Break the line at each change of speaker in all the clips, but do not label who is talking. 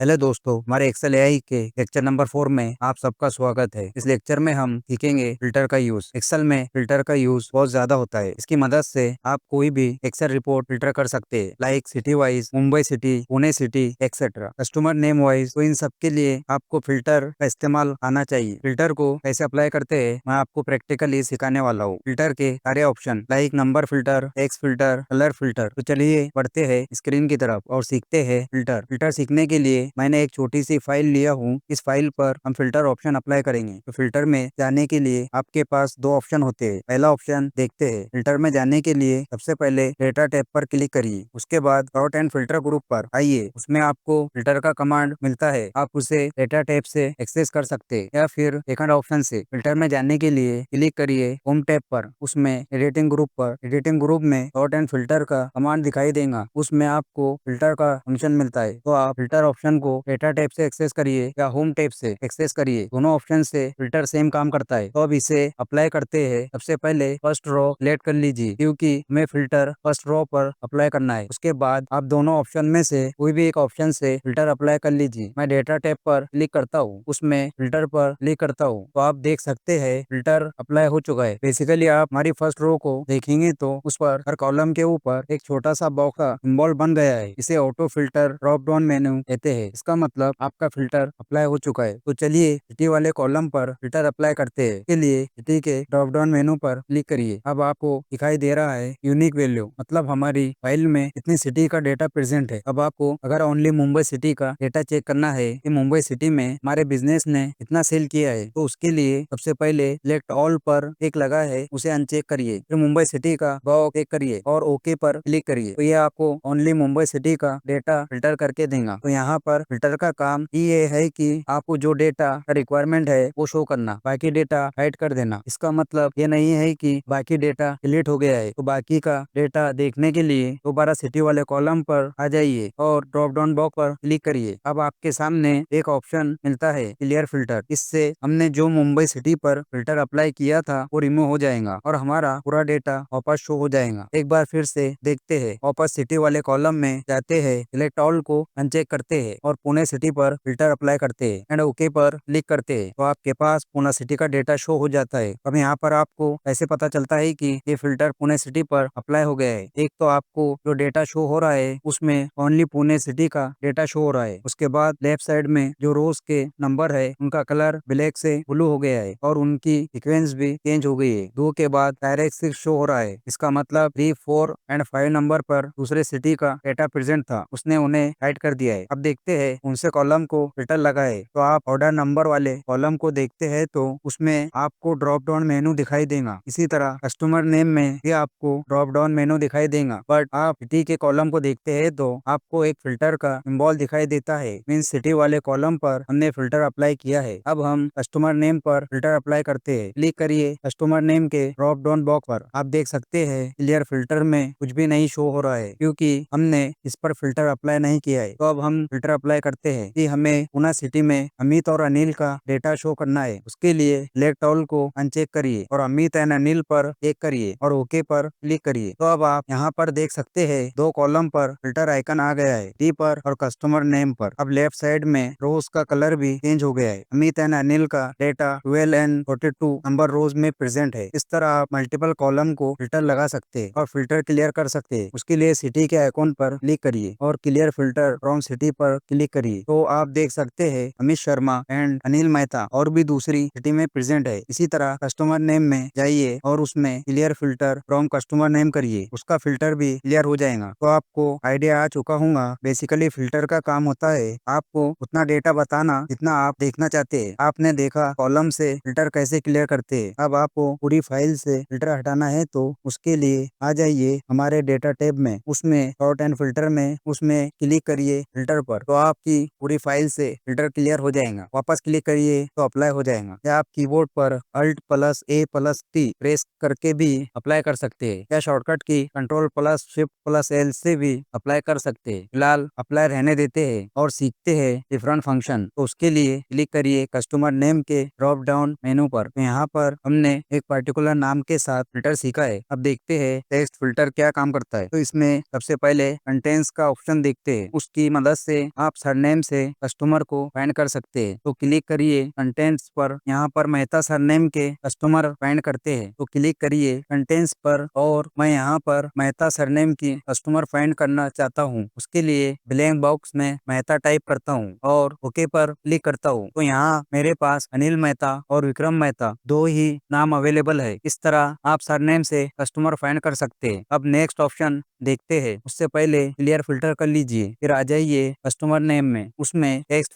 Hello दोस्तों, हमारे Excel AI के लेक्चर नंबर 4 में आप सबका स्वागत है। इस लेक्चर में हम सीखेंगे फिल्टर का यूज। एक्सेल में फिल्टर का यूज बहुत ज्यादा होता है। इसकी मदद से आप कोई भी एक्सेल रिपोर्ट फिल्टर कर सकते हैं, like city wise, Mumbai city, Pune city etcetera, customer name wise. तो इन सब के लिए आपको फिल्टर का इस्तेमाल आना चाहिए। फिल्टर को कैसे अप्लाई करते हैं मैं आपको प्रैक्टिकली सिखाने वाला हूँ। फिल्टर के सारे option like number filter, text filter, colour filter. तो चलिए बढ़ते हैं स्क्रीन की तरफ और सीखते हैं फिल्टर। फिल्टर सीखने के लिए मैंने एक छोटी सी फाइल लिया हूँ। इस फाइल पर हम फिल्टर ऑप्शन अप्लाई करेंगे। तो फिल्टर में जाने के लिए आपके पास दो ऑप्शन होते हैं। पहला ऑप्शन देखते हैं। फिल्टर में जाने के लिए सबसे पहले डेटा टैब पर क्लिक करिए। उसके बाद डॉट एंड फिल्टर ग्रुप पर आइए। उसमें आपको फिल्टर का कमांड मिलता है, आप उसे डेटा टैब से एक्सेस कर सकते हैं या फिर सेकंड ऑप्शन से। फिल्टर में जाने के लिए क्लिक करिए होम टैब पर, उसमें एडिटिंग ग्रुप पर। एडिटिंग ग्रुप में डॉट एंड फिल्टर का कमांड दिखाई देगा, उसमें आपको फिल्टर का फंक्शन मिलता है। तो आप फिल्टर ऑप्शन को डेटा टैब से एक्सेस करिए या होम टैब से एक्सेस करिए, दोनों ऑप्शन से फिल्टर सेम काम करता है। तो अब इसे अप्लाई करते हैं। सबसे पहले फर्स्ट रो सिलेक्ट कर लीजिए, क्योंकि हमें फिल्टर फर्स्ट रो पर अप्लाई करना है। उसके बाद आप दोनों ऑप्शन में से कोई भी एक ऑप्शन से फिल्टर अप्लाई कर लीजिए। मैं डेटा टैब पर क्लिक करता हूँ, उसमें फिल्टर पर क्लिक करता हूँ, तो आप देख सकते हैं फिल्टर अप्लाई हो चुका है। बेसिकली आप हमारी फर्स्ट रो को देखेंगे तो उस पर हर कॉलम के ऊपर एक छोटा सा बॉक्स का सिंबल बन गया है। इसे auto filter drop down menu कहते हैं। इसका मतलब आपका फिल्टर अप्लाई हो चुका है। तो चलिए सिटी वाले कॉलम पर फिल्टर अप्लाई करते हैं। इसके लिए सिटी के ड्रॉप डाउन मेनू पर क्लिक करिए। अब आपको दिखाई दे रहा है यूनिक वैल्यू, मतलब हमारी फाइल में इतनी सिटी का डेटा प्रेजेंट है। अब आपको अगर ओनली मुंबई सिटी का डेटा चेक करना है कि मुंबई सिटी में हमारे बिजनेस ने इतना सेल किया है, तो उसके लिए सबसे पहले सिलेक्ट ऑल पर एक लगा है, उसे अनचेक करिए। फिर मुंबई सिटी का बॉक्स चेक करिए और ओके पर क्लिक करिए। तो ये आपको ओनली मुंबई सिटी का डेटा फिल्टर करके देगा। तो यहाँ पर फिल्टर का काम ये है कि आपको जो डेटा का रिक्वायरमेंट है वो शो करना, बाकी डेटा हाइड कर देना। इसका मतलब ये नहीं है कि बाकी डेटा डिलीट हो गया है। तो बाकी का डेटा देखने के लिए दोबारा सिटी वाले कॉलम पर आ जाइए और ड्रॉप डाउन बॉक्स पर क्लिक करिए। अब आपके सामने एक ऑप्शन मिलता है क्लियर फिल्टर। इससे हमने जो मुंबई सिटी पर फिल्टर अप्लाई किया था वो रिमूव हो जाएगा और हमारा पूरा डेटा वापस शो हो जाएगा। एक बार फिर से देखते हैं। वापस सिटी वाले कॉलम में जाते हैं, सिलेक्ट ऑल को अनचेक करते हैं और पुणे सिटी पर फिल्टर अप्लाई करते हैं एंड ओके पर क्लिक करते हैं। तो आपके पास पुणे सिटी का डेटा शो हो जाता है। अब यहाँ पर आपको ऐसे पता चलता है कि ये फिल्टर पुणे सिटी पर अप्लाई हो गया है। एक तो आपको जो डेटा शो हो रहा है उसमें ओनली पुणे सिटी का डेटा शो हो रहा है। उसके बाद लेफ्ट साइड में जो रोज के नंबर है उनका कलर ब्लैक से ब्लू हो गया है और उनकी सीक्वेंस भी चेंज हो गई है। 2 के बाद डायरेक्ट 6 शो हो रहा है। इसका मतलब 3, 4 एंड 5 नंबर पर दूसरे सिटी का डेटा प्रेजेंट था, उसने उन्हें हाइड कर दिया है। अब देखते हैं उनसे कॉलम को फिल्टर लगा है। तो आप ऑर्डर नंबर वाले कॉलम को देखते हैं तो उसमें आपको ड्रॉप डाउन मेनू दिखाई देगा। इसी तरह कस्टमर नेम में भी आपको ड्रॉप डाउन मेनू दिखाई देगा। बट आप सिटी के कॉलम को देखते हैं तो आपको एक फिल्टर का सिंबल दिखाई देता है, मीन सिटी वाले कॉलम पर हमने फिल्टर अप्लाई किया है। अब हम कस्टमर नेम पर फिल्टर अप्लाई करते हैं। क्लिक करिए कस्टमर नेम के ड्रॉप डाउन बॉक्स पर। आप देख सकते हैं क्लियर फिल्टर में कुछ भी नहीं शो हो रहा है, क्योंकि हमने इस पर फिल्टर अप्लाई नहीं किया है। तो अब हम फिल्टर अप्लाई करते हैं कि हमें पुणे सिटी में अमित और अनिल का डेटा शो करना है। उसके लिए सिलेक्ट ऑल को अनचेक करिए और अमित एंड अनिल पर क्लिक करिए और ओके पर क्लिक करिए। तो अब आप यहाँ पर देख सकते हैं 2 कॉलम पर फिल्टर आइकन आ गया है, डी पर और कस्टमर नेम पर। अब लेफ्ट साइड में रोज का कलर भी चेंज हो गया है। अमित एंड अनिल का डेटा 12 एंड 42 नंबर रोज में प्रेजेंट है। इस तरह आप मल्टीपल कॉलम को फिल्टर लगा सकते हैं और फिल्टर क्लियर कर सकते हैं। उसके लिए सिटी के आइकॉन पर क्लिक करिए और क्लियर फिल्टर फ्रॉम सिटी पर क्लिक करिए। तो आप देख सकते हैं अमित शर्मा एंड अनिल मेहता और भी दूसरी सिटी में प्रेजेंट है। इसी तरह कस्टमर नेम में जाइए और उसमें clear filter from customer name करिए, उसका फिल्टर भी क्लियर हो जाएगा। तो आपको आइडिया आ चुका होगा। बेसिकली फिल्टर का काम होता है आपको उतना डेटा बताना जितना आप देखना चाहते हैं। आपने देखा कॉलम से फिल्टर कैसे क्लियर करते हैं। अब आपको पूरी फाइल से फिल्टर हटाना है तो उसके लिए आ जाइए हमारे डेटा टैब में, उसमें शॉर्ट एंड फिल्टर में उसमें क्लिक करिए फिल्टर पर। तो आपकी पूरी फाइल से फिल्टर क्लियर हो जाएगा। वापस क्लिक करिए तो अप्लाई हो जाएगा। या आप कीबोर्ड पर Alt+A+T प्रेस करके भी अप्लाई कर सकते हैं या शॉर्टकट की Ctrl+Shift+L से भी अप्लाई कर सकते हैं। फिलहाल अप्लाई रहने देते हैं और सीखते हैं डिफरेंट फंक्शन। तो उसके लिए क्लिक करिए कस्टमर नेम के ड्रॉप डाउन मेनू पर। तो यहाँ पर हमने एक पर्टिकुलर नाम के साथ फिल्टर सीखा है। अब देखते हैं टेक्स्ट फिल्टर क्या काम करता है। तो इसमें सबसे पहले कंटेंट्स का ऑप्शन देखते हैं। उसकी मदद से आप सरनेम से कस्टमर को फाइंड कर सकते हैं। तो क्लिक करिए कंटेंट्स पर, यहाँ पर मेहता सरनेम के कस्टमर फाइंड करते हैं। तो क्लिक करिए कंटेंट्स पर और मैं यहाँ पर मेहता सरनेम की कस्टमर फाइंड करना चाहता हूँ। उसके लिए ब्लैंक बॉक्स में मेहता टाइप करता हूँ और ओके पर क्लिक करता हूँ। तो यहाँ मेरे पास अनिल मेहता और विक्रम मेहता दो ही नाम अवेलेबल है। इस तरह आप सरनेम से कस्टमर फाइंड कर सकते हैं। अब नेक्स्ट ऑप्शन देखते हैं। उससे पहले क्लियर फिल्टर कर लीजिए, फिर आ जाइए कस्टमर नेम में, उसमें टेक्स्ट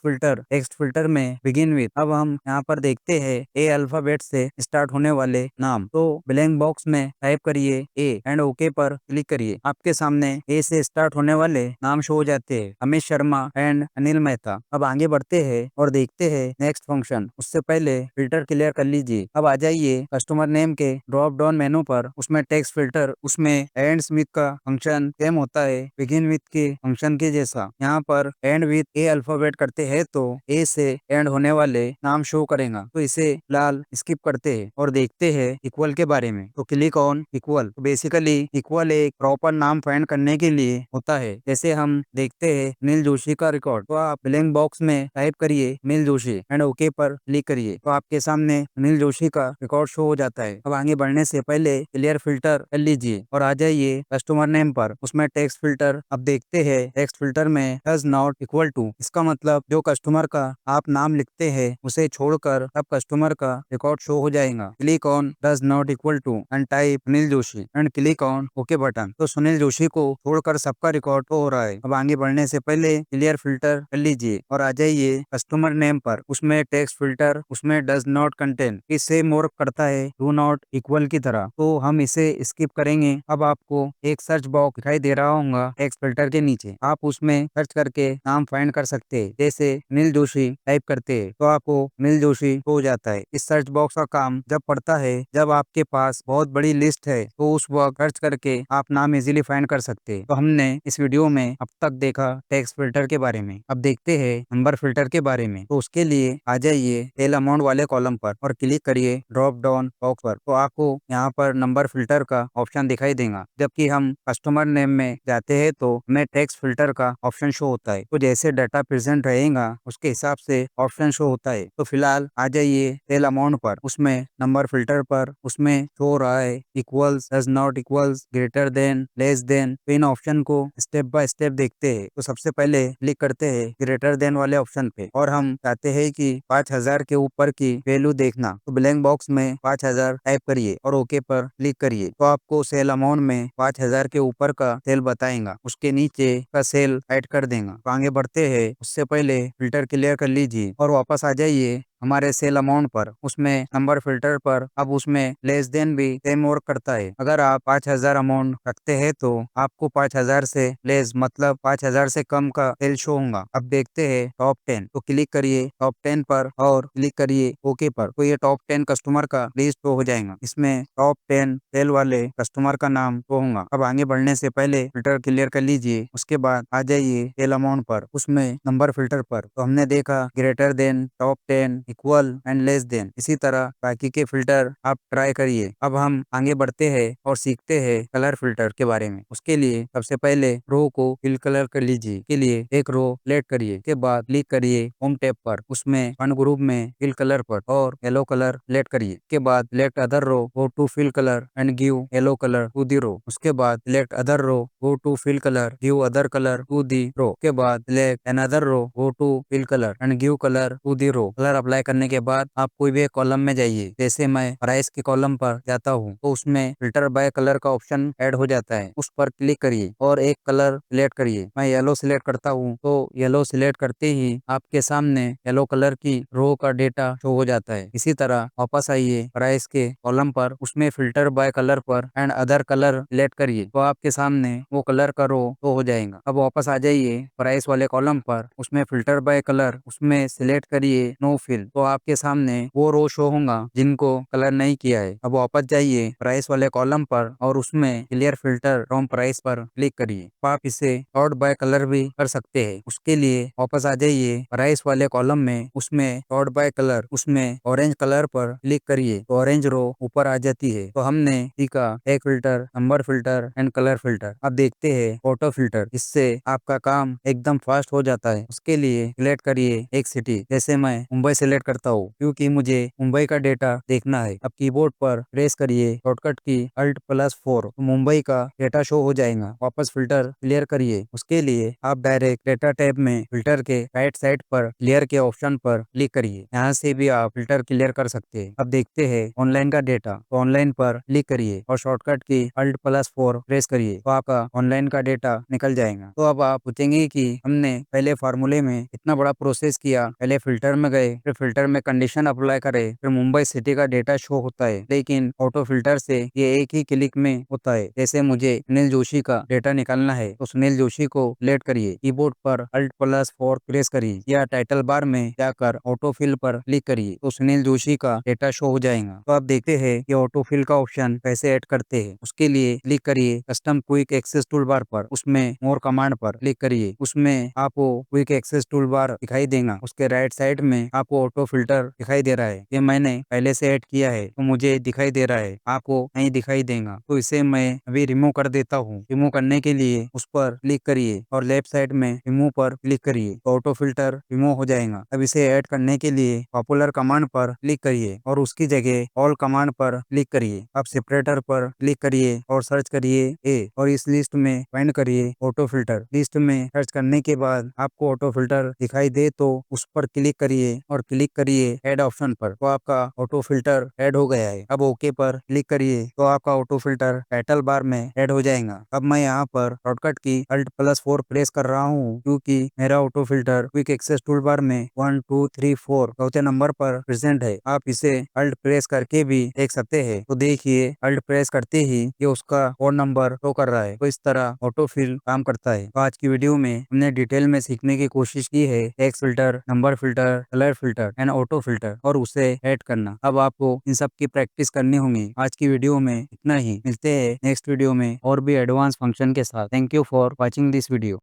फिल्टर में बिगिन विथ। अब हम यहाँ पर देखते हैं ए अल्फाबेट से स्टार्ट होने वाले नाम। तो ब्लैंक बॉक्स में टाइप करिए ए एंड ओके पर क्लिक करिए। आपके सामने ए से स्टार्ट होने वाले नाम शो हो जाते हैं, अमित शर्मा एंड अनिल मेहता। अब आगे बढ़ते हैं और देखते हैं नेक्स्ट फंक्शन। उससे पहले फिल्टर क्लियर कर लीजिए। अब आ जाइए कस्टमर नेम के ड्रॉप डाउन मेनू पर, उसमें टेक्स्ट फिल्टर, उसमें एंड विथ का फंक्शन सेम होता है बिगिन विथ के फंक्शन के जैसा। यहाँ पर एंड विथ ए अल्फाबेट करते हैं तो ए से एंड होने वाले नाम शो करेगा। तो इसे लाल स्किप करते हैं और देखते हैं इक्वल के बारे में। तो क्लिक ऑन इक्वल। तो बेसिकली इक्वल एक प्रॉपर नाम फाइंड करने के लिए होता है। जैसे हम देखते हैं नील जोशी का रिकॉर्ड। तो आप ब्लैंक बॉक्स में टाइप करिए नील जोशी एंड ओके पर क्लिक करिए। तो आपके सामने नील जोशी का रिकॉर्ड शो हो जाता है। अब आगे बढ़ने से पहले क्लियर फिल्टर कर लीजिए और आ जाइए कस्टमर नेम पर, उसमें टेक्स्ट फिल्टर। अब देखते हैं टेक्स्ट फिल्टर में डज नॉट इक्वल टू। इसका मतलब जो कस्टमर का आप नाम लिखते हैं उसे छोड़कर अब कस्टमर का रिकॉर्ड शो हो जाएगा। Click on does not equal to and type Sunil Joshi and click on okay button. तो सुनील जोशी को छोड़कर सबका रिकॉर्ड हो रहा है। अब आगे बढ़ने से पहले क्लियर फिल्टर कर लीजिए और आ जाइए कस्टमर नेम पर, उसमें टेक्स्ट फिल्टर, उसमें डज नॉट कंटेन। इससे वर्क करता है डू नॉट इक्वल की तरह, तो हम इसे स्किप करेंगे। अब आपको एक सर्च बॉक्स दिखाई दे रहा होगा टेक्स्ट फिल्टर के नीचे, आप उसमें सर्च करके नाम फाइंड कर सकते हैं। जैसे नील जोशी टाइप करते हैं तो आपको नील जोशी हो जाता है। इस सर्च बॉक्स का काम जब पड़ता है जब आपके पास बहुत बड़ी लिस्ट है, तो उस वक्त सर्च करके आप नाम इजीली फाइंड कर सकते हैं। तो हमने इस वीडियो में अब तक देखा टेक्स्ट फिल्टर के बारे में। अब देखते हैं नंबर फिल्टर के बारे में। तो उसके लिए आ जाइए सेल अमाउंट वाले कॉलम पर और क्लिक करिए ड्रॉप डाउन बॉक्स पर। तो आपको यहाँ पर नंबर फिल्टर का ऑप्शन दिखाई देगा। जबकि हम कस्टमर नेम में जाते हैं तो हमें टेक्स्ट फिल्टर का ऑप्शन शो होता है। तो जैसे डाटा प्रेजेंट रहेगा उसके हिसाब से ऑप्शन शो होता है। तो फिलहाल आ जाइए सेल अमाउंट पर, उसमें नंबर फिल्टर पर, उसमें शो हो रहा है equals, does not equals, greater than, less than. तो इन ऑप्शन को स्टेप बाय स्टेप देखते हैं। तो सबसे पहले क्लिक करते हैं ग्रेटर देन वाले ऑप्शन पे और हम चाहते हैं कि 5000 के ऊपर की वैल्यू देखना। तो ब्लैंक बॉक्स में 5000 टाइप करिए और ओके पर क्लिक करिए। तो आपको सेल अमाउंट में 5000 के ऊपर का सेल बताएगा, उसके नीचे का सेल ऐड कर देगा। तो आगे बढ़ते हैं, उससे पहले फिल्टर क्लियर कर लीजिए और वापस आ जाइए हमारे सेल अमाउंट पर, उसमें नंबर फिल्टर पर। अब उसमें लेस देन भी सेम वर्क करता है। अगर आप 5000 अमाउंट रखते हैं तो आपको 5000 से लेस मतलब 5000 से कम का सेल शो होगा। अब देखते हैं टॉप 10। तो क्लिक करिए टॉप 10 पर और क्लिक करिए ओके पर। तो ये टॉप 10 कस्टमर का लिस्ट शो हो जाएगा। इसमें टॉप 10 सेल वाले कस्टमर का नाम शो होगा। अब आगे बढ़ने से पहले फिल्टर क्लियर कर लीजिए। उसके बाद आ जाइए सेल अमाउंट पर, उसमें नंबर फिल्टर पर। तो हमने देखा greater than, top 10, equal and less than. इसी तरह बाकी के फिल्टर आप ट्राई करिए। अब हम आगे बढ़ते हैं और सीखते हैं कलर फिल्टर के बारे में। उसके लिए सबसे पहले रो को फिल कलर कर लीजिए। के लिए एक रो सिलेक्ट करिए, के बाद क्लिक करिए होम टैब पर, उसमें फन ग्रुप में फिल कलर पर और येलो कलर सिलेक्ट करिए। के बाद select other row, go to fill colour and give yellow colour to the row. उसके बाद select other row, go to fill colour, give other colour to the row. के बाद select another row, go to fill colour and give colour to the row. Colour apply करने के बाद आप कोई भी एक कॉलम में जाइए। जैसे मैं प्राइस के कॉलम पर जाता हूँ तो उसमें फिल्टर बाय कलर का ऑप्शन ऐड हो जाता है, उस पर क्लिक करिए और एक कलर सिलेक्ट करिए। मैं येलो सिलेक्ट करता हूँ तो येलो सिलेक्ट करते ही आपके सामने येलो कलर की रो का डेटा शो हो जाता है। इसी तरह वापस आइए प्राइस के कॉलम पर, उसमें फिल्टर बाय कलर पर एंड अदर कलर सिलेक्ट करिए तो आपके सामने वो कलर का रो शो हो जाएगा। अब वापस आ जाइए प्राइस वाले कॉलम पर, उसमें फिल्टर बाय कलर, उसमें सिलेक्ट करिए नो फिल ऑप्शन, तो आपके सामने वो रो शो होगा जिनको कलर नहीं किया है। अब वापस जाइए प्राइस वाले कॉलम पर और उसमें क्लियर फिल्टर फ्रॉम प्राइस पर क्लिक करिए। आप इसे सॉर्ट बाय कलर भी कर सकते हैं। उसके लिए वापस आ जाइए प्राइस वाले कॉलम में, उसमें सॉर्ट बाय कलर, उसमें ऑरेंज कलर पर क्लिक करिए तो ऑरेंज रो ऊपर आ जाती है। तो हमने सीखा एक filter, number filter and colour filter. अब देखते हैं ऑटो फिल्टर। इससे आपका काम एकदम फास्ट हो जाता है। उसके लिए सिलेक्ट करिए एक सिटी, जैसे मैं मुंबई सिलेक्ट करता हूँ क्योंकि मुझे मुंबई का डेटा देखना है। अब कीबोर्ड पर प्रेस करिए शॉर्टकट की Alt+4, तो मुंबई का डेटा शो हो जाएगा। वापस फिल्टर क्लियर करिए। उसके लिए आप डायरेक्ट डेटा टैब में फिल्टर के राइट साइड पर क्लियर के ऑप्शन पर क्लिक करिए। यहाँ से भी आप फिल्टर क्लियर कर सकते हैं। अब देखते हैं ऑनलाइन का डेटा, तो ऑनलाइन पर क्लिक करिए और शॉर्टकट की Alt+4 प्रेस करिए तो आपका ऑनलाइन का डेटा निकल जाएगा। तो अब आप पूछेंगे कि हमने पहले फार्मूले में इतना बड़ा प्रोसेस किया, पहले फिल्टर में गए, फिर फिल्टर में कंडीशन अप्लाई करे, फिर मुंबई सिटी का डेटा शो होता है, लेकिन ऑटो फिल्टर से ये एक ही क्लिक में होता है। जैसे मुझे सुनील जोशी का डेटा निकालना है तो सुनील जोशी को सिलेक्ट करिए, कीबोर्ड पर Alt+4 प्रेस करिए या टाइटल बार में जाकर ऑटो फिल पर क्लिक करिए तो सुनील जोशी का डेटा शो हो जाएगा। तो आप देखते हैं कि ऑटो फिल का ऑप्शन कैसे ऐड करते हैं। उसके लिए क्लिक करिए custom quick access toolbar पर, उसमें मोर कमांड पर क्लिक करिए। उसमें आपको क्विक एक्सेस टूल बार दिखाई देगा। उसके राइट साइड में आपको ऑटो फिल्टर दिखाई दे रहा है। ये मैंने पहले से ऐड किया है तो मुझे दिखाई दे रहा है, आपको नहीं दिखाई देगा। तो इसे मैं अभी रिमूव कर देता हूँ। रिमूव करने के लिए उस पर क्लिक करिए और लेफ्ट साइड में रिमूव पर क्लिक करिए तो ऑटो फिल्टर रिमूव हो जाएगा। अब इसे ऐड करने के लिए पॉपुलर कमांड पर क्लिक करिए और उसकी जगह ऑल कमांड पर क्लिक करिए। अब सेपरेटर पर क्लिक करिए और सर्च करिए ए और इस लिस्ट में फाइंड करिए ऑटो फिल्टर। लिस्ट में सर्च करने के बाद आपको ऑटो फिल्टर दिखाई दे तो उस पर क्लिक करिए और क्लिक करिए ऐड ऑप्शन पर, तो आपका ऑटो फिल्टर ऐड हो गया है। अब ओके पर क्लिक करिए तो आपका ऑटो फिल्टर टाइटल बार में ऐड हो जाएगा। अब मैं यहाँ पर शॉर्टकट की Alt+4 प्रेस कर रहा हूँ क्योंकि मेरा auto filter quick access toolbar में 1 2 3 4 चौथे नंबर पर प्रेजेंट है। आप इसे अल्ट प्रेस करके भी देख सकते हैं। तो देखिए अल्ट प्रेस करते ही ये उसका फोन नंबर शो कर रहा है। तो इस तरह ऑटो फिल काम करता है। तो आज की वीडियो में हमने डिटेल में सीखने की कोशिश की है text filter, number filter, colour filter and auto filter और उसे ऐड करना। अब आपको इन सब की प्रैक्टिस करनी होगी। आज की वीडियो में इतना ही, मिलते हैं नेक्स्ट वीडियो में और भी एडवांस फंक्शन के साथ। Thank you for watching this video.